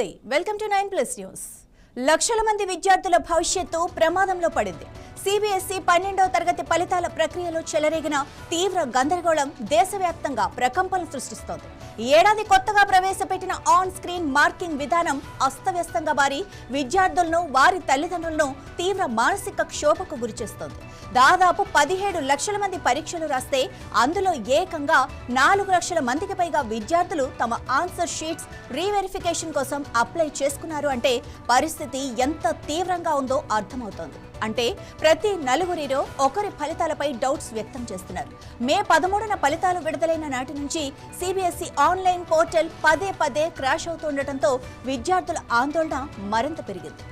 నమస్తే welcome to 9+ news. లక్షల మంది విద్యార్థుల భవిష్యత్తు ప్రమాదంలో పడింది. సిబిఎస్ఈ 12వ తరగతి ఫలితాల ప్రక్రియలో చెలరేగిన తీవ్ర గందరగోళం దేశవ్యాప్తంగా ప్రకంపనలు సృష్టిస్తోంది. ఈ ఏడాది కొత్తగా ప్రవేశపెట్టిన ఆన్ స్క్రీన్ మార్కింగ్ విధానం అస్తవ్యస్తంగా మారి విద్యార్థులను వారి తల్లిదండ్రులను తీవ్ర మానసిక క్షోభకు గురిచేస్తోంది. దాదాపు 17 లక్షల మంది పరీక్షలు రాస్తే అందులో ఏకంగా 4 లక్షల మందికి పైగా విద్యార్థులు తమ ఆన్సర్ షీట్స్ రీవెరిఫికేషన్ కోసం అప్లై చేసుకున్నారు అంటే పరిస్థితి ఎంత తీవ్రంగా ఉందో అర్థమవుతోంది. అంటే ప్రతి నలుగురిలో ఒకరి ఫలితాలపై డౌట్స్ వ్యక్తం చేస్తున్నారు. మే 13న ఫలితాలు విడుదలైన నాటి నుంచి సిబిఎస్ఈ ఆన్లైన్ పోర్టల్ పదే క్రాష్ అవుతుండటంతో విద్యార్థుల ఆందోళన మరింత పెరిగింది.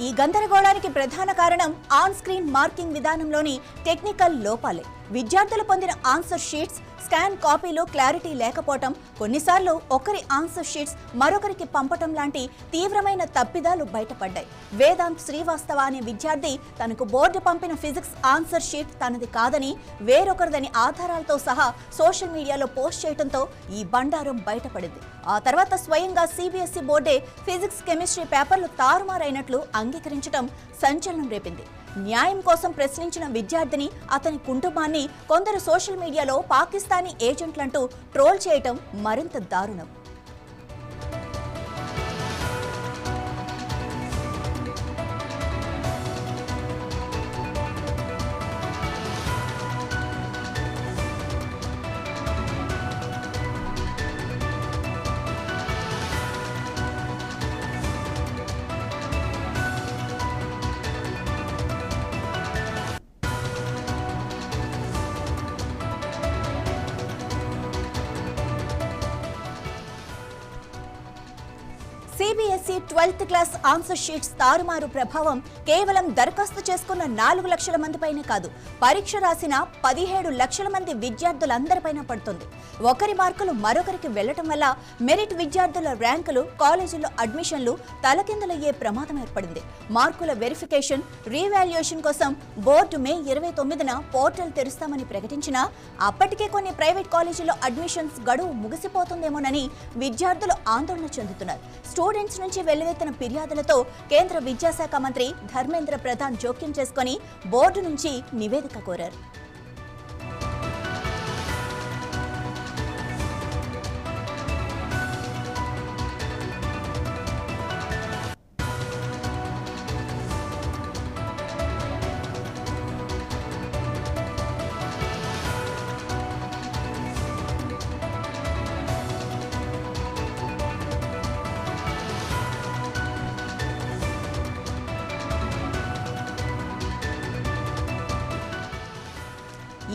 ఈ గందరగోళానికి ప్రధాన కారణం ఆన్ స్క్రీన్ మార్కింగ్ విధానంలోని టెక్నికల్ లోపాలే. విద్యార్థులు పొందిన ఆన్సర్ షీట్స్ స్కాన్ కాపీలో క్లారిటీ లేకపోవటం, కొన్నిసార్లు ఒకరి ఆన్సర్ షీట్స్ మరొకరికి పంపటం లాంటి తీవ్రమైన తప్పిదాలు బయటపడ్డాయి. వేదాంత్ శ్రీవాస్తవ అనే విద్యార్థి తనకు బోర్డు పంపిన ఫిజిక్స్ ఆన్సర్ షీట్ తనది కాదని వేరొకరిదని ఆధారాలతో సహా సోషల్ మీడియాలో పోస్ట్ చేయడంతో ఈ బండారం బయటపడింది. ఆ తర్వాత స్వయంగా సిబిఎస్ఈ బోర్డే ఫిజిక్స్ కెమిస్ట్రీ పేపర్లు తారుమారైనట్లు అంగీకరించడం సంచలనం రేపింది. న్యాయం కోసం ప్రశ్నించిన విద్యార్థిని, అతని కుటుంబాన్ని కొందరు సోషల్ మీడియాలో పాకిస్తానీ ఏజెంట్లంటూ ట్రోల్ చేయటం మరింత దారుణం. CBSE 12th class answer sheets తారుమారు ప్రభావం కేవలం దరఖాస్తు చేసుకున్న 4 లక్షల మందిపైనే కాదు, పరీక్ష రాసిన 17 లక్షల మంది విద్యార్థులందరిపైన పడుతుంది. ఒకరి మార్కులు మరొకరికి వెళ్లటం వల్ల మెరిట్ విద్యార్థుల ర్యాంకులు, కాలేజీల్లో అడ్మిషన్లు తలకిందులయ్యే ప్రమాదం ఏర్పడింది. మార్కుల వెరిఫికేషన్, రీవాల్యుయేషన్ కోసం బోర్డు మే 29న పోర్టల్ తెరుస్తామని ప్రకటించినా అప్పటికే కొన్ని ప్రైవేట్ కాలేజీల్లో అడ్మిషన్స్ గడువు ముగిసిపోతుందేమోనని విద్యార్థులు ఆందోళన చెందుతున్నారు. స్టూడెంట్స్ నుంచి వెల్లువెత్తిన ఫిర్యాదులతో కేంద్ర విద్యాశాఖ మంత్రి ధర్మేంద్ర ప్రధాన్ జోక్యం చేసుకుని బోర్డు నుంచి నివేదిక కోరారు.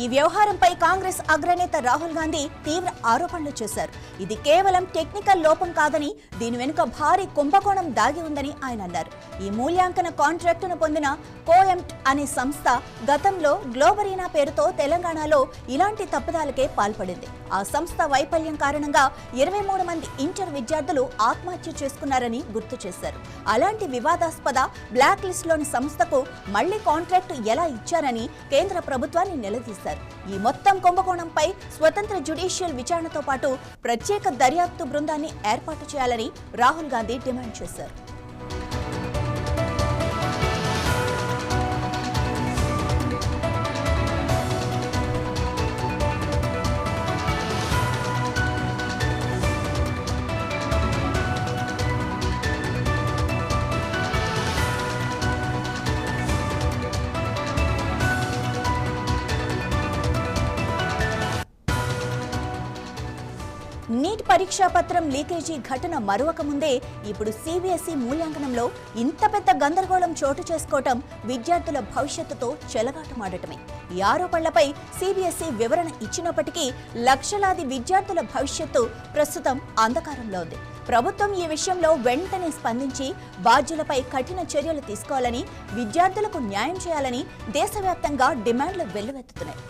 ఈ వ్యవహారంపై కాంగ్రెస్ అగ్రనేత రాహుల్ గాంధీ తీవ్ర ఆరోపణలు చేశారు. ఇది కేవలం టెక్నికల్ లోపం కాదని, దీని వెనుక భారీ కుంభకోణం దాగి ఉందని ఆయన అన్నారు. ఈ మూల్యాంకన కాంట్రాక్టును పొందిన కోఎంట్ అనే సంస్థ గతంలో గ్లోబరీనా పేరుతో తెలంగాణలో ఇలాంటి తప్పిదాలకే పాల్పడింది. ఆ సంస్థ వైఫల్యం కారణంగా 23 మంది ఇంటర్ విద్యార్థులు ఆత్మహత్య చేసుకున్నారని గుర్తు చేశారు. అలాంటి వివాదాస్పద బ్లాక్ లిస్టులోని సంస్థకు మళ్లీ కాంట్రాక్టు ఎలా ఇచ్చారని కేంద్ర ప్రభుత్వాన్ని నిలదీశారు. ఈ మొత్తం కుంభకోణంపై స్వతంత్ర జ్యుడిషియల్ విచారణతో పాటు ప్రత్యేక దర్యాప్తు బృందాన్ని ఏర్పాటు చేయాలని రాహుల్ గాంధీ డిమాండ్ చేశారు. నీట్ పరీక్షా పత్రం లీకేజీ ఘటన మరువక ముందే ఇప్పుడు సిబిఎస్ఈ మూల్యాంకనంలో ఇంత పెద్ద గందరగోళం చోటు చేసుకోవటం విద్యార్థుల భవిష్యత్తుతో చెలగాటమాడటమే. ఈ ఆరోపణలపై సిబిఎస్ఈ వివరణ ఇచ్చినప్పటికీ లక్షలాది విద్యార్థుల భవిష్యత్తు ప్రస్తుతం అంధకారంలో ఉంది. ప్రభుత్వం ఈ విషయంలో వెంటనే స్పందించి బాధ్యులపై కఠిన చర్యలు తీసుకోవాలని, విద్యార్థులకు న్యాయం చేయాలని దేశవ్యాప్తంగా డిమాండ్లు వెల్లువెత్తుతున్నాయి.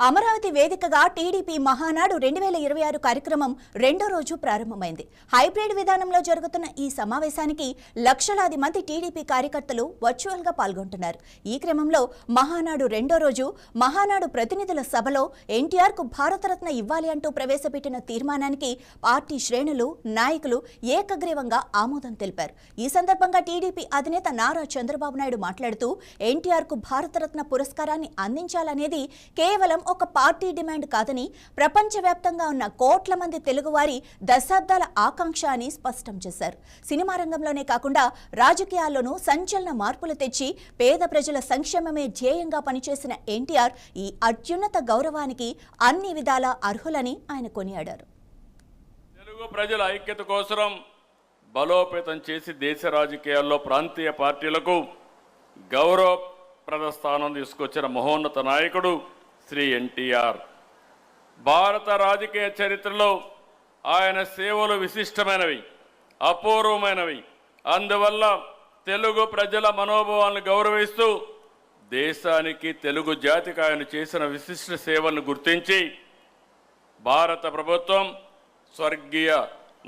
అమరావతి వేదికగా టీడీపీ మహానాడు 2026 కార్యక్రమం రెండో రోజు ప్రారంభమైంది. హైబ్రిడ్ విధానంలో జరుగుతున్న ఈ సమావేశానికి లక్షలాది మంది టీడీపీ కార్యకర్తలు వర్చువల్ గా పాల్గొంటున్నారు. ఈ క్రమంలో మహానాడు రెండో రోజు మహానాడు ప్రతినిధుల సభలో ఎన్టీఆర్ కు భారతరత్న ఇవ్వాలి అంటూ ప్రవేశపెట్టిన తీర్మానానికి పార్టీ శ్రేణులు, నాయకులు ఏకగ్రీవంగా ఆమోదం తెలిపారు. ఈ సందర్భంగా టీడీపీ అధినేత నారా చంద్రబాబు నాయుడు మాట్లాడుతూ ఎన్టీఆర్ కు భారతరత్న పురస్కారాన్ని అందించాలనేది కేవలం ఒక పార్టీ డిమాండ్ కాదని, ప్రపంచవ్యాప్తంగా ఉన్న కోట్ల మంది తెలుగువారి దశాబ్దాల ఆకాంక్ష అని స్పష్టం చేశారు. సినిమా రంగంలోనే కాకుండా రాజకీయాల్లోనూ సంచలన మార్పులు తెచ్చి పేద ప్రజల సంక్షేమమే ధ్యేయంగా పనిచేసిన ఎన్టీఆర్ ఈ అత్యున్నత గౌరవానికి అన్ని విధాలా అర్హులని ఆయన కొనియాడారు. తెలుగు ప్రజల ఐక్యత కోసం బలోపేతం చేసి దేశ రాజకీయాల్లో ప్రాంతీయ పార్టీలకు గౌరవప్రద స్థానం తీసుకొచ్చిన మహోన్నత నాయకుడు శ్రీ ఎన్టీఆర్. భారత రాజకీయ చరిత్రలో ఆయన సేవలు విశిష్టమైనవి, అపూర్వమైనవి. అందువల్ల తెలుగు ప్రజల మనోభావాలను గౌరవిస్తూ దేశానికి, తెలుగు జాతికి ఆయన చేసిన విశిష్ట సేవలను గుర్తించి భారత ప్రభుత్వం స్వర్గీయ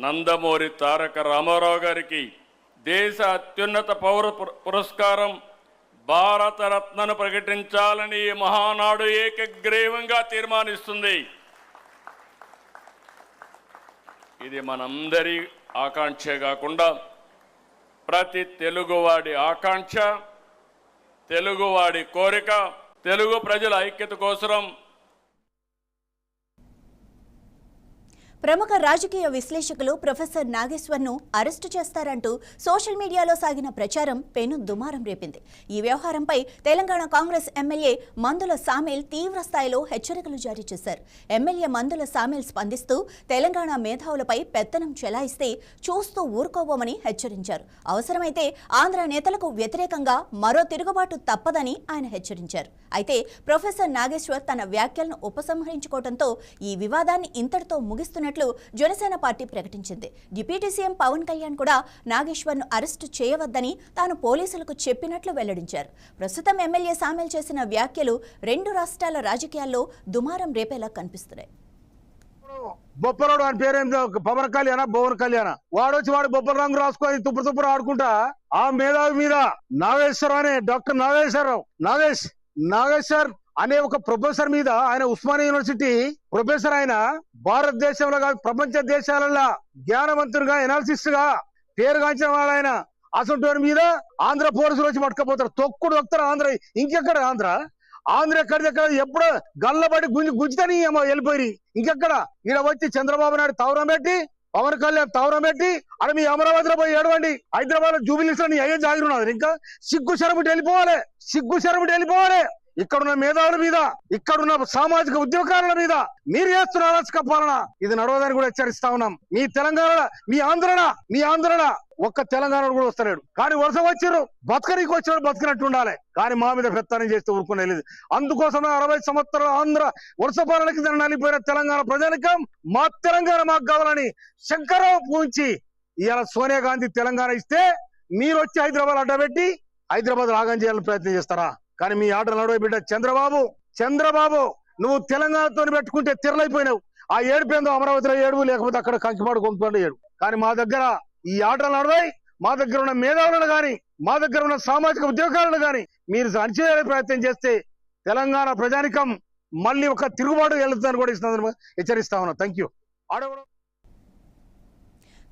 నందమూరి తారక రామారావు గారికి దేశ అత్యున్నత పౌర పురస్కారం భారతరత్నను ప్రకటించాలని ఈ మహానాడు ఏకగ్రీవంగా తీర్మానిస్తుంది. ఇది మనందరి ఆకాంక్షే కాకుండా ప్రతి తెలుగువాడి ఆకాంక్ష, తెలుగువాడి కోరిక. తెలుగు ప్రజల ఐక్యత కోసం ప్రముఖ రాజకీయ విశ్లేషకులు ప్రొఫెసర్ నాగేశ్వర్ను అరెస్టు చేస్తారంటూ సోషల్ మీడియాలో సాగిన ప్రచారం పెను దుమారం రేపింది. ఈ వ్యవహారంపై తెలంగాణ కాంగ్రెస్ ఎమ్మెల్యే మందుల సామేల్ తీవ్ర స్థాయిలో హెచ్చరికలు జారీ చేశారు. ఎమ్మెల్యే మందుల సామేల్ స్పందిస్తూ తెలంగాణ మేధావులపై పెత్తనం చెలాయిస్తే చూస్తూ ఊరుకోబోమని హెచ్చరించారు. అవసరమైతే ఆంధ్ర నేతలకు వ్యతిరేకంగా మరో తిరుగుబాటు తప్పదని ఆయన హెచ్చరించారు. అయితే ప్రొఫెసర్ నాగేశ్వర్ తన వ్యాఖ్యలను ఉపసంహరించుకోవడంతో ఈ వివాదాన్ని ఇంతటితో ముగిస్తున్నట్లు జనసేన పార్టీ ప్రకటించింది. డిప్యూటీ సీఎం పవన్ కళ్యాణ్ కూడా నాగేశ్వర్ను అరెస్టు చేయవద్దని తాను పోలీసులకు చెప్పినట్లు వెల్లడించారు. ప్రస్తుతం ఎమ్మెల్యే సామేల్ చేసిన వ్యాఖ్యలు రెండు రాష్ట్రాల రాజకీయాల్లో దుమారం రేపేలా కనిపిస్తున్నాయి. బొప్పరోడు అని పేరేందో పవన్ కళ్యాణ, భువన్ కళ్యాణ. వాడొచ్చి వాడు బొప్పల రంగు రాసుకొని తుప్పు ఆడుకుంటా ఆ మేధావి మీద నాగేశ్వర్ అనే డాక్టర్ నాగేశ్వర్ అనే ఒక ప్రొఫెసర్ మీద, ఆయన ఉస్మానియా యూనివర్సిటీ ప్రొఫెసర్, ఆయన భారతదేశంలో కాదు ప్రపంచ దేశాలలో జ్ఞానవంతులుగా, ఎనాలిసిస్ గా పేరుగాంచిన వాడు ఆయన. అసలు మీద ఆంధ్ర పోలీసులు వచ్చి పట్టుకపోతారు, తొక్కుతారు. ఆంధ్ర ఇంకెక్కడ ఆంధ్ర ఎక్కడిదెక్కడ ఎప్పుడు గల్లబడి గుంజుతని వెళ్ళిపోయి ఇంకెక్కడ ఈడ వచ్చి చంద్రబాబు నాయుడు తవరం పెట్టి, పవన్ కళ్యాణ్ తవరం పెట్టి అక్కడ మీ అమరావతిలో పోయి ఏడవండి. హైదరాబాద్ లో జూబిలీస్ లో నీ అయ్యే జాగిరున్నది. ఇంకా సిగ్గు శరముటి వెళ్ళిపోవాలి. ఇక్కడున్న మేధావుల మీద, ఇక్కడున్న సామాజిక ఉద్యోగాల మీద మీరు చేస్తున్న అరాచక పాలన ఇది నడవదని కూడా హెచ్చరిస్తా ఉన్నాం. మీ తెలంగాణ, మీ ఆంధ్రణ ఒక్క తెలంగాణ కూడా వస్తలేడు. కానీ వరుస వచ్చారు, బతకనికి వచ్చారు, బతికినట్టు ఉండాలి. కానీ మా మీద పెత్తనం చేస్తే ఊరుకునేలేదు. అందుకోసమే 60 సంవత్సరాల ఆంధ్ర వరుస పాలనకి నలిపోయిన తెలంగాణ ప్రజానికం మా తెలంగాణ మాకు కావాలని శంకరరావు పూంచి ఇవాళ సోనియా గాంధీ తెలంగాణ ఇస్తే మీరు వచ్చి హైదరాబాద్ అడ్డబెట్టి హైదరాబాద్ రాగం చేయాలని ప్రయత్నం చేస్తారా? కానీ మీ ఆటలు నడవ బిడ్డ చంద్రబాబు నువ్వు తెలంగాణతో పెట్టుకుంటే తిరలైపోయినావు. ఆ ఏడుపేందో అమరావతిలో ఏడుపు, లేకపోతే అక్కడ కంకిపాడు కొంకుపాడు ఏడు. కానీ మా దగ్గర ఈ ఆటలు నడవాయి. మా దగ్గర ఉన్న మేధావులను గాని, మా దగ్గర ఉన్న సామాజిక ఉద్యోగాలను గాని మీరు అణచివేసే ప్రయత్నం చేస్తే తెలంగాణ ప్రజానికం మళ్ళీ ఒక తిరుగుబాటు వెళ్తుందని కూడా హెచ్చరిస్తా ఉన్నా. Thank you.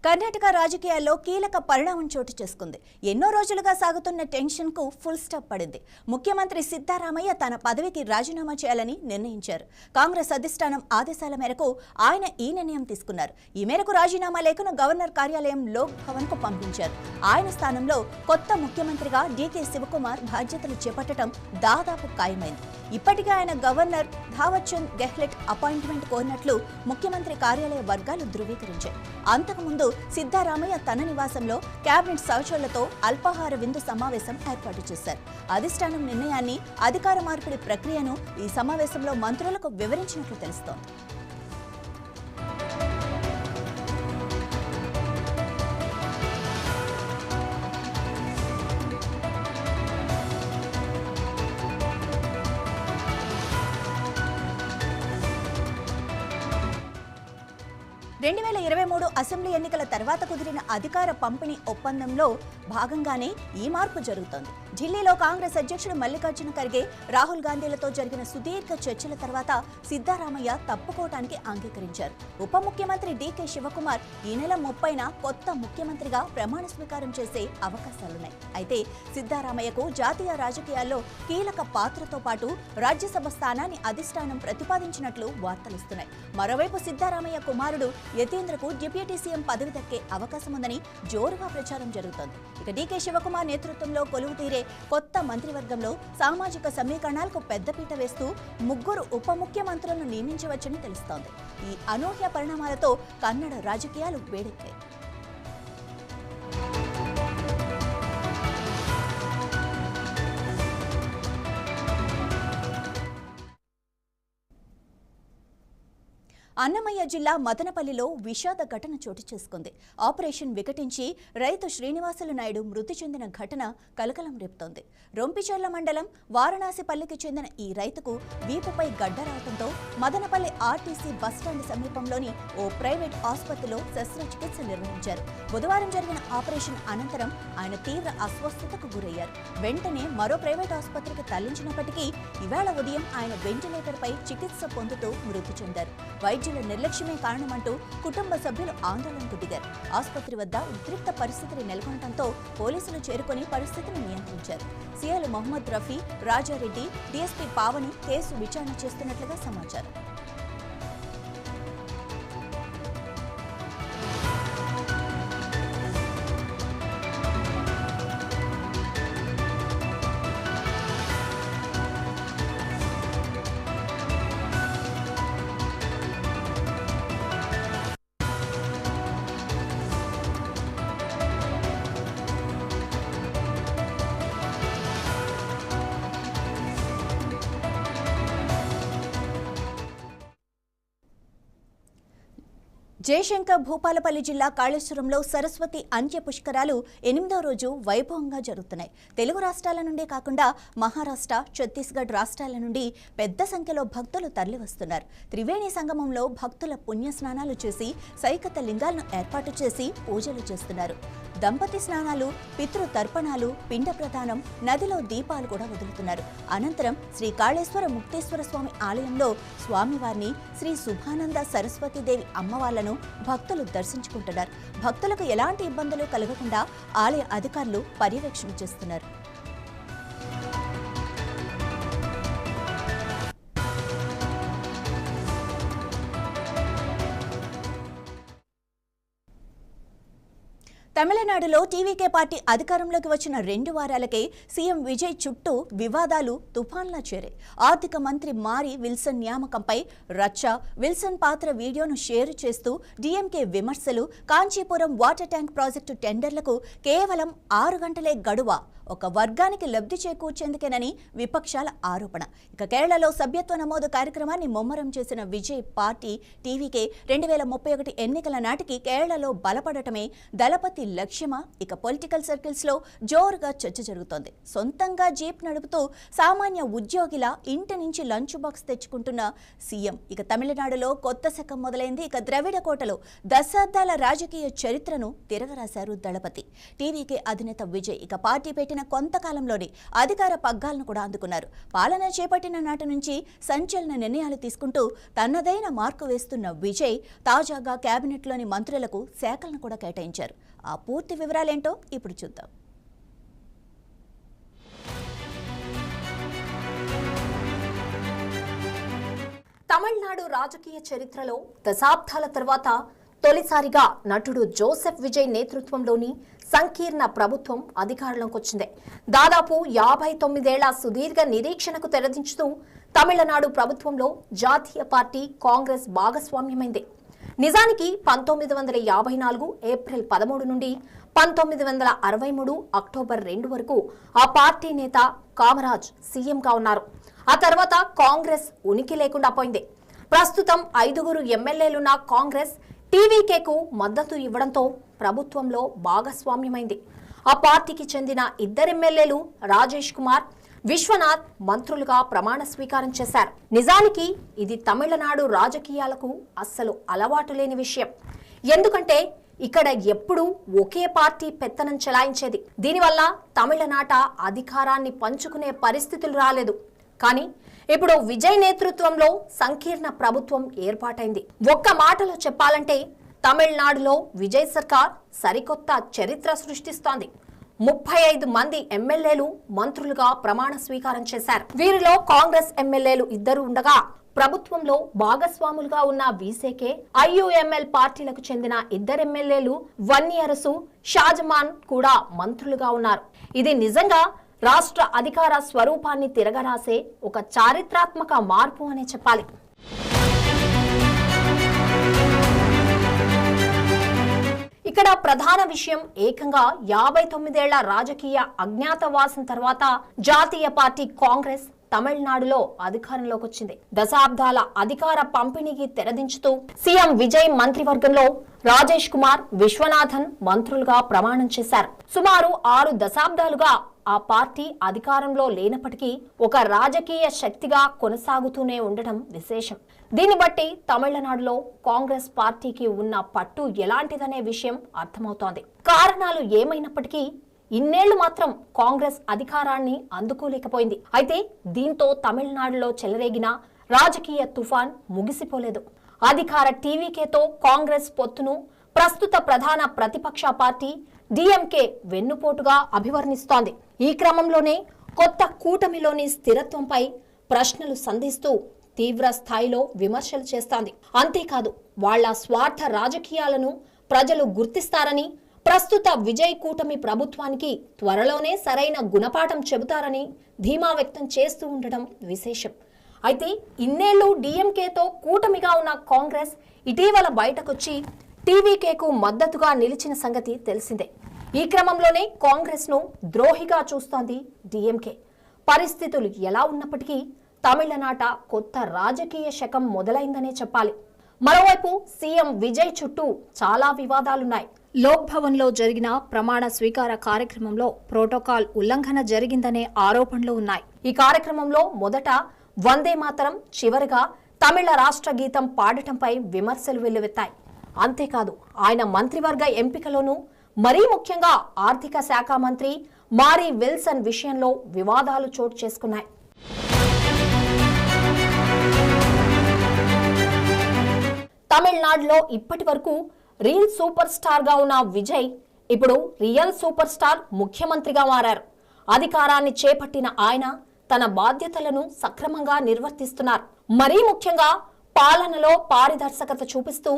కర్ణాటక రాజకీయాల్లో కీలక పరిణామం చోటు చేసుకుంది. ఎన్నో రోజులుగా సాగుతున్న టెన్షన్ కు ఫుల్ స్టాప్ పడింది. ముఖ్యమంత్రి సిద్ధరామయ్య తన పదవికి రాజీనామా చేయాలని నిర్ణయించారు. కాంగ్రెస్ అధిష్టానం ఆదేశాల మేరకు ఆయన ఈ నిర్ణయం తీసుకున్నారు. ఈ మేరకు రాజీనామా లేఖను గవర్నర్ కార్యాలయం లోక్ భవన్ కు పంపించారు. ఆయన స్థానంలో కొత్త ముఖ్యమంత్రిగా డీకే శివకుమార్ బాధ్యతలు చేపట్టడం దాదాపు ఖాయమైంది. ఇప్పటికే ఆయన గవర్నర్ ధావర్చంద్ గెహ్లెట్ అపాయింట్మెంట్ కోరినట్లు ముఖ్యమంత్రి కార్యాలయ వర్గాలు ధృవీకరించాయి. అంతకుముందు సిద్ధరామయ్య తన నివాసంలో కేబినెట్ సహచరులతో అల్పాహార విందు సమావేశం ఏర్పాటు చేశారు. అధిష్టానం నిర్ణయాన్ని, అధికార మార్పిడి ప్రక్రియను ఈ సమావేశంలో మంత్రులకు వివరించినట్లు తెలుస్తోంది. అసెంబ్లీ ఎన్నికల తర్వాత కుదిరిన అధికార పంపిణీ ఒప్పందంలో భాగంగానే ఈ మార్పు జరుగుతోంది. ఢిల్లీలో కాంగ్రెస్ అధ్యక్షుడు మల్లికార్జున ఖర్గే, రాహుల్ గాంధీలతో జరిగిన సుదీర్ఘ చర్చల తర్వాత సిద్ధరామయ్య తప్పుకోవటానికి అంగీకరించారు. ఉప ముఖ్యమంత్రి డీకే శివకుమార్ ఈ నెల 30న కొత్త ముఖ్యమంత్రిగా ప్రమాణ స్వీకారం చేసే అవకాశాలున్నాయి. అయితే సిద్ధరామయ్యకు జాతీయ రాజకీయాల్లో కీలక పాత్రతో పాటు రాజ్యసభ స్థానాన్ని అధిష్టానం ప్రతిపాదించినట్లు వార్తలుస్తున్నాయి. మరోవైపు సిద్ధరామయ్య కుమారుడు యతీంద్రకు డిప్యూటీ సీఎం పదవి దక్కే అవకాశం ఉందని జోరుగా ప్రచారం జరుగుతోంది. ఇక డీకే శివకుమార్ నేతృత్వంలో కొలువు తీరే కొత్త మంత్రివర్గంలో సామాజిక సమీకరణాలకు పెద్దపీట వేస్తూ 3 ఉప ముఖ్యమంత్రులను నియమించవచ్చని తెలుస్తోంది. ఈ అనూహ్య పరిణామాలతో కన్నడ రాజకీయాలు వేడెక్కాయి. అన్నమయ్య జిల్లా మదనపల్లిలో విషాద ఘటన చోటు చేసుకుంది. ఆపరేషన్ వికటించి రైతు శ్రీనివాసులు నాయుడు మృతి చెందిన ఘటన కలకలం రేపుతోంది. రొంపిచెర్ల మండలం వారణాసిపల్లికి చెందిన ఈ రైతుకు వీపుపై గడ్డ రావడంతో మదనపల్లి ఆర్టీసీ బస్టాండ్ సమీపంలోని ఓ ప్రైవేట్ ఆసుపత్రిలో శస్త్రచికిత్స నిర్వహించారు. బుధవారం జరిగిన ఆపరేషన్ అనంతరం ఆయన తీవ్ర అస్వస్థతకు గురయ్యారు. వెంటనే మరో ప్రైవేట్ ఆసుపత్రికి తరలించినప్పటికీ ఇవాళ ఉదయం ఆయన వెంటిలేటర్పై చికిత్స పొందుతూ మృతి చెందారు. వైద్యుల నిర్లక్ష్యమే కారణమంటూ కుటుంబ సభ్యులు ఆందోళనకు దిగారు. ఆసుపత్రి వద్ద ఉద్రిక్త పరిస్థితిని నెలకొనడంతో పోలీసులు చేరుకుని పరిస్థితిని నియంత్రించారు. సీఐలు మొహమ్మద్ రఫీ, రాజారెడ్డి, డీఎస్పీ పావని కేసు విచారణ చేస్తున్నట్లుగా సమాచారం. జయశంకర్ భూపాలపల్లి జిల్లా కాళేశ్వరంలో సరస్వతి అంత్య పుష్కరాలు 8వ రోజు వైభవంగా జరుగుతున్నాయి. తెలుగు రాష్ట్రాల నుండే కాకుండా మహారాష్ట్ర, ఛత్తీస్గఢ్ రాష్ట్రాల నుండి పెద్ద సంఖ్యలో భక్తులు తరలివస్తున్నారు. త్రివేణి సంగమంలో భక్తుల పుణ్య స్నానాలు చేసి సైకత లింగాలను ఏర్పాటు చేసి పూజలు చేస్తున్నారు. దంపతి స్నానాలు, పితృ తర్పణాలు, పిండ ప్రదానం, నదిలో దీపాలు కూడా వదులుతున్నారు. అనంతరం శ్రీ కాళేశ్వర ముక్తేశ్వర స్వామి ఆలయంలో స్వామివారిని, శ్రీ శుభానంద సరస్వతీదేవి అమ్మవార్లను భక్తులు దర్శించుకుంటున్నారు. భక్తులకు ఎలాంటి ఇబ్బందులు కలగకుండా ఆలయ అధికారులు పర్యవేక్షణ చేస్తున్నారు. తమిళనాడులో టీవీకే పార్టీ అధికారంలోకి వచ్చిన 2 వారాలకే సీఎం విజయ్ చుట్టూ వివాదాలు తుఫాన్లా చేరాయి. ఆర్థిక మంత్రి మారి విల్సన్ నియామకంపై రచ్చ, విల్సన్ పాత్ర వీడియోను షేర్ చేస్తూ డీఎంకే విమర్శలు, కాంచీపురం వాటర్ ట్యాంక్ ప్రాజెక్టు టెండర్లకు కేవలం 6 గంటలే గడువ ఒక వర్గానికి లబ్ధి చేకూర్చేందుకేనని విపక్షాల ఆరోపణ. ఇక కేరళలో సభ్యత్వ నమోదు కార్యక్రమాన్ని ముమ్మరం చేసిన విజయ్ పార్టీ టీవీకే 2031 ఎన్నికల నాటికి కేరళలో బలపడటమే దళపతి లక్ష్యమా? ఇక పొలిటికల్ సర్కిల్స్ లో జోరుగా చర్చ జరుగుతోంది. సొంతంగా జీప్ నడుపుతూ సామాన్య ఉద్యోగిలా ఇంటి నుంచి లంచ్ బాక్స్ తెచ్చుకుంటున్న సీఎం. ఇక తమిళనాడులో కొత్త శకం మొదలైంది. ఇక ద్రవిడ కోటలో దశాబ్దాల రాజకీయ చరిత్రను తిరగరాశారు దళపతి. టీవీకే అధినేత విజయ్ ఇక పార్టీ పెట్టిన జరిగిన కొంతకాలంలోనే అధికార పగ్గాలను కూడా అందుకున్నారు. పాలన చేపట్టిన నాటి నుంచి సంచలన నిర్ణయాలు తీసుకుంటూ తనదైన మార్కు వేస్తున్న విజయ్ తాజాగా కేబినెట్లోని మంత్రులకు శాఖలను కూడా కేటాయించారు. ఆ పూర్తి వివరాలేంటో ఇప్పుడు చూద్దాం. తమిళనాడు రాజకీయ చరిత్రలో దశాబ్దాల తర్వాత తొలిసారిగా నటుడు జోసెఫ్ విజయ్ నేతృత్వంలోని సంకీర్ణ ప్రభుత్వం అధికారంలోకి వచ్చింది. దాదాపు 59 ఏళ్ల సుదీర్ఘ నిరీక్షణకు తెరదించుతూ తమిళనాడు ప్రభుత్వంలో జాతీయ పార్టీ కాంగ్రెస్ భాగస్వామ్యమైంది. నిజానికి 1954 ఏప్రిల్ 13 నుండి 1963 అక్టోబర్ 2 వరకు ఆ పార్టీ నేత కామరాజ్ సీఎంగా ఉన్నారు. ఆ తర్వాత కాంగ్రెస్ ఉనికి లేకుండా పోయింది. ప్రస్తుతం 5 ఎమ్మెల్యేలున్న కాంగ్రెస్ టీవీకేకు మద్దతు ఇవ్వడంతో ప్రభుత్వంలో భాగస్వామ్యమైంది. ఆ పార్టీకి చెందిన 2 ఎమ్మెల్యేలు రాజేష్ కుమార్, విశ్వనాథ్ మంత్రులుగా ప్రమాణ స్వీకారం చేశారు. నిజానికి ఇది తమిళనాడు రాజకీయాలకు అస్సలు అలవాటు లేని విషయం. ఎందుకంటే ఇక్కడ ఎప్పుడూ ఒకే పార్టీ పెత్తనం చెలాయించేది. దీనివల్ల తమిళనాట అధికారాన్ని పంచుకునే పరిస్థితులు రాలేదు. కానీ ఇప్పుడు విజయ్ నేతృత్వంలో సంకీర్ణ ప్రభుత్వం ఏర్పాటైంది. ఒక్క మాటలో చెప్పాలంటే తమిళనాడులో విజయ్ సర్కార్ సరికొత్త చరిత్ర సృష్టిస్తోంది. 35 మంది ఎమ్మెల్యేలు మంత్రులుగా ప్రమాణ స్వీకారం చేశారు. వీరిలో కాంగ్రెస్ ఎమ్మెల్యేలు 2 ఉండగా ప్రభుత్వంలో భాగస్వాములుగా ఉన్న వీసీకే, ఐయుఎంఎల్ పార్టీలకు చెందిన 2 ఎమ్మెల్యేలు వన్నియరసు, షాజమాన్ కూడా మంత్రులుగా ఉన్నారు. ఇది నిజంగా రాష్ట్ర అధికార స్వరూపాన్ని తిరగరాసే ఒక చారిత్రాత్మక మార్పు అనే చెప్పాలి. ఇక్కడ ప్రధాన విషయం ఏకంగా 59 ఏళ్ల రాజకీయ అజ్ఞాతవాసం తర్వాత జాతీయ పార్టీ కాంగ్రెస్ తమిళనాడులో అధికారంలోకి వచ్చింది. దశాబ్దాల అధికార పంపిణీకి తెరదించుతూ సీఎం విజయ్ మంత్రివర్గంలో రాజేష్ కుమార్, విశ్వనాథన్ మంత్రులుగా ప్రమాణం చేశారు. సుమారు 6 దశాబ్దాలుగా ఆ పార్టీ అధికారంలో లేనప్పటికీ ఒక రాజకీయ శక్తిగా కొనసాగుతూనే ఉండటం విశేషం. దీన్ని బట్టి తమిళనాడులో కాంగ్రెస్ పార్టీకి ఉన్న పట్టు ఎలాంటిదనే విషయం అర్థమవుతోంది. కారణాలు ఏమైనప్పటికీ ఇన్నేళ్లు మాత్రం కాంగ్రెస్ అధికారాన్ని అందుకోలేకపోయింది. అయితే దీంతో తమిళనాడులో చెలరేగిన రాజకీయ తుఫాన్ ముగిసిపోలేదు. అధికార టీవీకేతో కాంగ్రెస్ పొత్తును ప్రస్తుత ప్రధాన ప్రతిపక్ష పార్టీ డిఎంకే వెన్నుపోటుగా అభివర్ణిస్తోంది. ఈ క్రమంలోనే కొత్త కూటమిలోని స్థిరత్వంపై ప్రశ్నలు సంధిస్తూ తీవ్ర స్థాయిలో విమర్శలు చేస్తోంది. అంతేకాదు వాళ్ల స్వార్థ రాజకీయాలను ప్రజలు గుర్తిస్తారని, ప్రస్తుత విజయ్ కూటమి ప్రభుత్వానికి త్వరలోనే సరైన గుణపాఠం చెబుతారని ధీమా వ్యక్తం చేస్తూ ఉండడం విశేషం. అయితే ఇన్నేళ్లు డిఎంకేతో కూటమిగా ఉన్న కాంగ్రెస్ ఇటీవల బయటకొచ్చి టీవీకేకు మద్దతుగా నిలిచిన సంగతి తెలిసిందే. ఈ క్రమంలోనే కాంగ్రెస్ ను ద్రోహిగా చూస్తోంది డిఎంకే. పరిస్థితులు ఎలా ఉన్నప్పటికీ తమిళనాట కొత్త రాజకీయ శకం మొదలైందనే చెప్పాలి. మరోవైపు సీఎం విజయ్ చుట్టూ చాలా వివాదాలున్నాయి. లోక్ భవన్ లో జరిగిన ప్రమాణ స్వీకార కార్యక్రమంలో ప్రోటోకాల్ ఉల్లంఘన జరిగిందనే ఆరోపణలు ఉన్నాయి. ఈ కార్యక్రమంలో మొదట వందే మాతరం, చివరిగా తమిళ రాష్ట్ర గీతం పాడటంపై విమర్శలు వెల్లువెత్తాయి. అంతేకాదు ఆయన మంత్రివర్గ ఎంపికలోనూ, మరీ ముఖ్యంగా ఆర్థిక శాఖ మంత్రి మారీ విల్సన్ విషయంలో వివాదాలు చోటు చేసుకున్నాయి. తమిళనాడులో ఇప్పటి వరకు రియల్ సూపర్ స్టార్ గా ఉన్న విజయ్ ఇప్పుడు రియల్ సూపర్ స్టార్ ముఖ్యమంత్రిగా మారారు. అధికారాన్ని చేపట్టిన ఆయన తన బాధ్యతలను సక్రమంగా నిర్వర్తిస్తున్నారు. మరీ ముఖ్యంగా పాలనలో పారదర్శకత చూపిస్తూ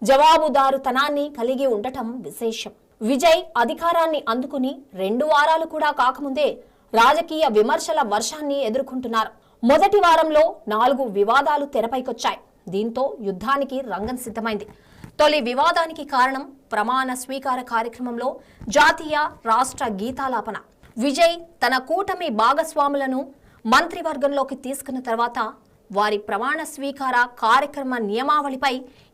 జవాబుదారుతనాన్ని కలిగి ఉండటం విశేషం. విజయ్ అధికారాన్ని అందుకుని 2 వారాలు కూడా కాకముందే రాజకీయ విమర్శల వర్షాన్ని ఎదుర్కొంటున్నారు. మొదటి వారంలో 4 వివాదాలు తెరపైకొచ్చాయి. దీంతో యుద్ధానికి రంగం సిద్ధమైంది. తొలి వివాదానికి కారణం ప్రమాణ స్వీకార కార్యక్రమంలో జాతీయ, రాష్ట్ర గీతాలాపన. విజయ్ తన కూటమి భాగస్వాములను మంత్రివర్గంలోకి తీసుకున్న తర్వాత వారి ప్రమాణ స్వీకార కార్యక్రమ నియమావళిపై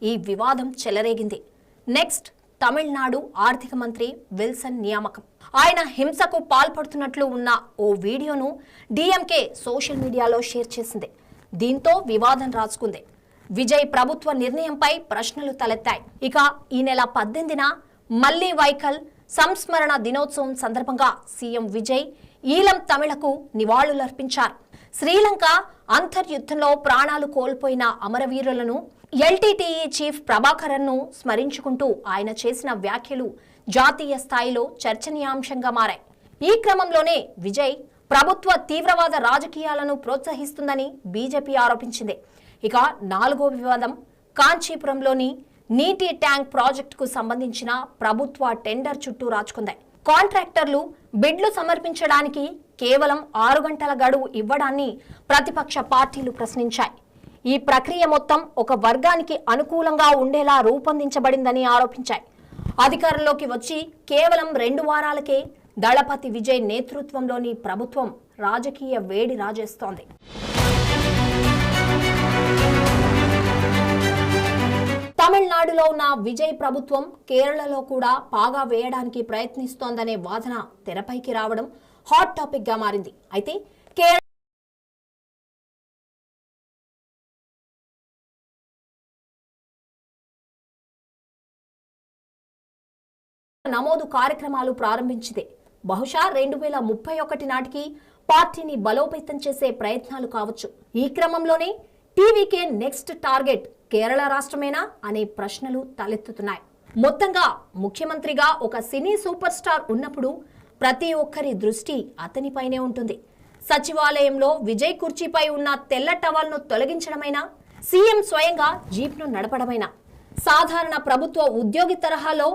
ఈ వివాదం చెలరేగింది. నెక్స్ట్ తమిళనాడు ఆర్థిక మంత్రి విల్సన్ నియామకం. ఆయన హింసకు పాల్పడుతున్నట్లు ఉన్న ఓ వీడియోను డిఎంకే సోషల్ మీడియాలో షేర్ చేసింది. దీంతో వివాదం రాజుకుంది. విజయ్ ప్రభుత్వ నిర్ణయంపై ప్రశ్నలు తలెత్తాయి. ఇక ఈ నెల 18న మల్లి వైకల్, సంస్మరణ దినోత్సవం సందర్భంగా సీఎం విజయ్ ఈలం తమిళకు నివాళులర్పించారు. శ్రీలంక అంతర్యుద్ధంలో ప్రాణాలు కోల్పోయిన అమరవీరులను ఎల్టీటీఈ చీఫ్ ప్రభాకరన్ను స్మరించుకుంటూ ఆయన చేసిన వ్యాఖ్యలు జాతీయ స్థాయిలో చర్చనీయాంశంగా మారాయి. ఈ క్రమంలోనే విజయ్ ప్రభుత్వ తీవ్రవాద రాజకీయాలను ప్రోత్సహిస్తుందని బీజేపీ ఆరోపించింది. ఇక 4వ వివాదం కాంచీపురంలోని నీటి ట్యాంక్ ప్రాజెక్టుకు సంబంధించిన ప్రభుత్వ టెండర్ చుట్టూ రాచుకుంది. కాంట్రాక్టర్లు బిడ్లు సమర్పించడానికి కేవలం 6 గంటల గడువు ఇవ్వడాన్ని ప్రతిపక్ష పార్టీలు ప్రశ్నించాయి. ఈ ప్రక్రియ మొత్తం ఒక వర్గానికి అనుకూలంగా ఉండేలా రూపొందించబడిందని ఆరోపించాయి. అధికారంలోకి వచ్చి కేవలం 2 వారాలకే దళపతి విజయ్ నేతృత్వంలోని ప్రభుత్వం రాజకీయ వేడి రాజేస్తోంది. తమిళనాడులో ఉన్న విజయ్ ప్రభుత్వం కేరళలో కూడా పాగా వేయడానికి ప్రయత్నిస్తోందనే వాదన తెరపైకి రావడం హాట్ టాపిక్ గా మారింది. అయితే కేరళ నమోదు కార్యక్రమాలు ప్రారంభించింది. బహుశా 2031 నాటికి పార్టీని బలోపేతం చేసే ప్రయత్నాలు కావచ్చు. ఈ క్రమంలోనే టీవీకే నెక్స్ట్ టార్గెట్ కేరళ రాష్ట్రమేనా అనే ప్రశ్నలు తలెత్తుతున్నాయి. మొత్తంగా ముఖ్యమంత్రిగా ఒక సినీ సూపర్ స్టార్ ఉన్నప్పుడు ప్రతి ఒక్కరి దృష్టి అతనిపైనే ఉంటుంది. సచివాలయంలో విజయ్ కుర్చీపై ఉన్న తెల్ల టవల్ను తొలగించడమైనా, సీఎం స్వయంగా జీప్ను నడపడమైనా, సాధారణ ప్రభుత్వ ఉద్యోగి తరహాలో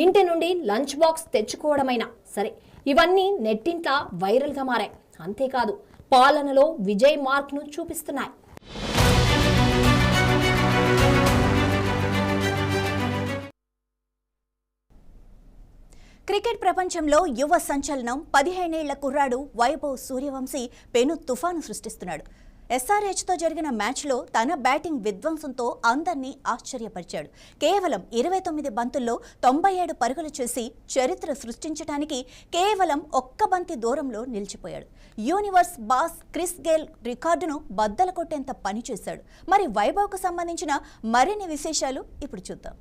ఇంటి నుండి లంచ్ బాక్స్ తెచ్చుకోవడమైనా సరే, ఇవన్నీ నెట్టింట వైరల్గా మారాయి. అంతేకాదు పాలనలో విజయ్ మార్క్ను చూపిస్తున్నాయి. క్రికెట్ ప్రపంచంలో యువ సంచలనం 15 ఏళ్ల కుర్రాడు వైభవ్ సూర్యవంశీ పెను తుఫాను సృష్టిస్తున్నాడు. ఎస్ఆర్హెచ్తో జరిగిన మ్యాచ్లో తన బ్యాటింగ్ విధ్వంసంతో అందర్నీ ఆశ్చర్యపరిచాడు. కేవలం 29 బంతుల్లో 97 పరుగులు చేసి చరిత్ర సృష్టించడానికి కేవలం 1 బంతి దూరంలో నిలిచిపోయాడు. యూనివర్స్ బాస్ క్రిస్ గేల్ రికార్డును బద్దలు కొట్టేంత పని చేశాడు. మరి వైభవ్కు సంబంధించిన మరిన్ని విశేషాలు ఇప్పుడు చూద్దాం.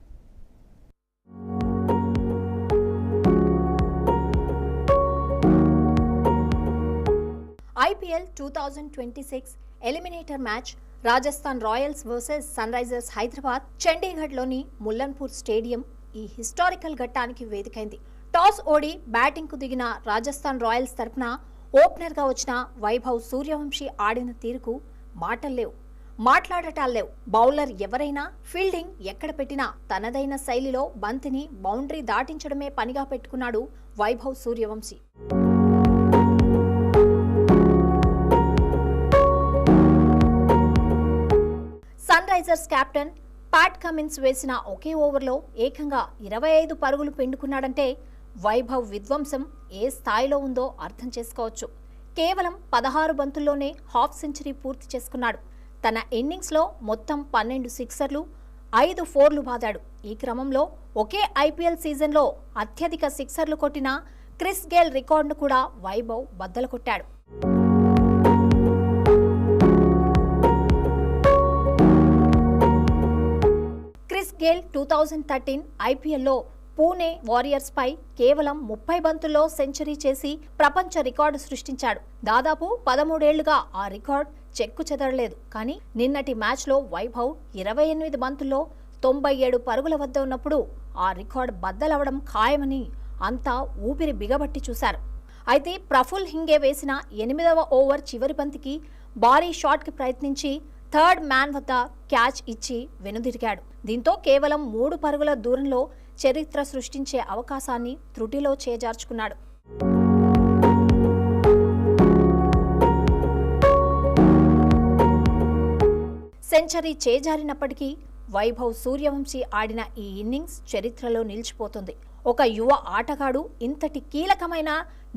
IPL 2026 eliminator match Rajasthan royals versus sunrisers Hyderabad చండీగఢ్లోని ముల్లన్పూర్ స్టేడియం ఈ హిస్టారికల్ ఘట్టానికి వేదికైంది. టాస్ ఓడి బ్యాటింగ్కు దిగిన రాజస్థాన్ రాయల్స్ తరపున ఓపెనర్గా వచ్చిన వైభవ్ సూర్యవంశీ ఆడిన తీరుకు మాటల్లేవు, మాట్లాడటాల్లేవు. బౌలర్ ఎవరైనా ఫీల్డింగ్ ఎక్కడ పెట్టినా తనదైన శైలిలో బంతిని బౌండరీ దాటించడమే పనిగా పెట్టుకున్నాడు Vaibhav Suryavanshi. Sunrisers captain Pat Cummins వేసిన ఒకే ఓవర్లో ఏకంగా 25 పరుగులు పిండుకున్నాడంటే వైభవ్ విధ్వంసం ఏ స్థాయిలో ఉందో అర్థం చేసుకోవచ్చు. కేవలం 16 బంతుల్లోనే హాఫ్ సెంచరీ పూర్తి చేసుకున్నాడు. తన ఇన్నింగ్స్లో మొత్తం 12 సిక్సర్లు, 5 ఫోర్లు బాదాడు. ఈ క్రమంలో ఒకే ఐపీఎల్ సీజన్లో అత్యధిక సిక్సర్లు కొట్టిన క్రిస్ గేల్ రికార్డును కూడా వైభవ్ బద్దలు కొట్టాడు. క్రిస్ గేల్ 2013 ఐపీఎల్లో పూణే వారియర్స్ పై కేవలం 30 బంతుల్లో సెంచరీ చేసి ప్రపంచ రికార్డు సృష్టించాడు. దాదాపు 13 ఏళ్లుగా ఆ రికార్డ్ చెక్కు చెదరలేదు. కానీ నిన్నటి మ్యాచ్లో వైభవ్ 28 బంతుల్లో 97 పరుగుల వద్ద ఉన్నప్పుడు ఆ రికార్డ్ బద్దలవడం ఖాయమని అంతా ఊపిరి బిగబట్టి చూశారు. అయితే ప్రఫుల్ హింగే వేసిన 8వ ఓవర్ చివరి బంతికి భారీ షాట్కి ప్రయత్నించి థర్డ్ మ్యాన్ వద్ద క్యాచ్ ఇచ్చి వెనుదిరిగాడు. దీంతో కేవలం 3 పరుగుల దూరంలో చరిత్ర సృష్టించే అవకాశాన్ని త్రుటిలో చేజార్చుకున్నాడు. సెంచరీ చేజారినప్పటికీ వైభవ్ సూర్యవంశీ ఆడిన ఈ ఇన్నింగ్స్ చరిత్రలో నిలిచిపోతుంది. ఒక యువ ఆటగాడు ఇంతటి కీలకమైన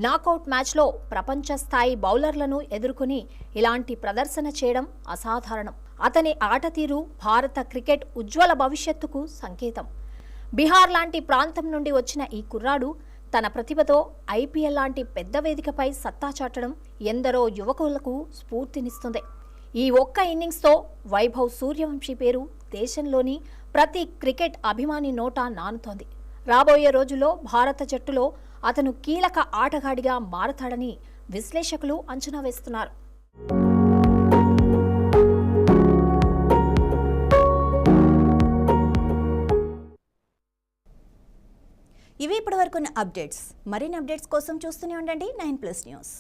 నాకౌట్ మ్యాచ్లో ప్రపంచ స్థాయి బౌలర్లను ఎదుర్కొని ఇలాంటి ప్రదర్శన చేయడం అసాధారణం. అతని ఆట తీరు భారత క్రికెట్ ఉజ్వల భవిష్యత్తుకు సంకేతం. బీహార్ లాంటి ప్రాంతం నుండి వచ్చిన ఈ కుర్రాడు తన ప్రతిభతో ఐపీఎల్ లాంటి పెద్ద వేదికపై సత్తా చాటడం ఎందరో యువకులకు స్ఫూర్తినిస్తుంది. ఈ ఒక్క ఇన్నింగ్స్తో వైభవ్ సూర్యవంశీ పేరు దేశంలోని ప్రతి క్రికెట్ అభిమాని నోటా నానుతోంది. రాబోయే రోజుల్లో భారత జట్టులో అతను కీలక ఆటగాడిగా మారతాడని విశ్లేషకులు అంచనా వేస్తున్నారు. ఇవి ఇప్పటివరకు ఉన్న అప్డేట్స్. మరిన్ని అప్డేట్స్ కోసం చూస్తూనే ఉండండి 9+ న్యూస్.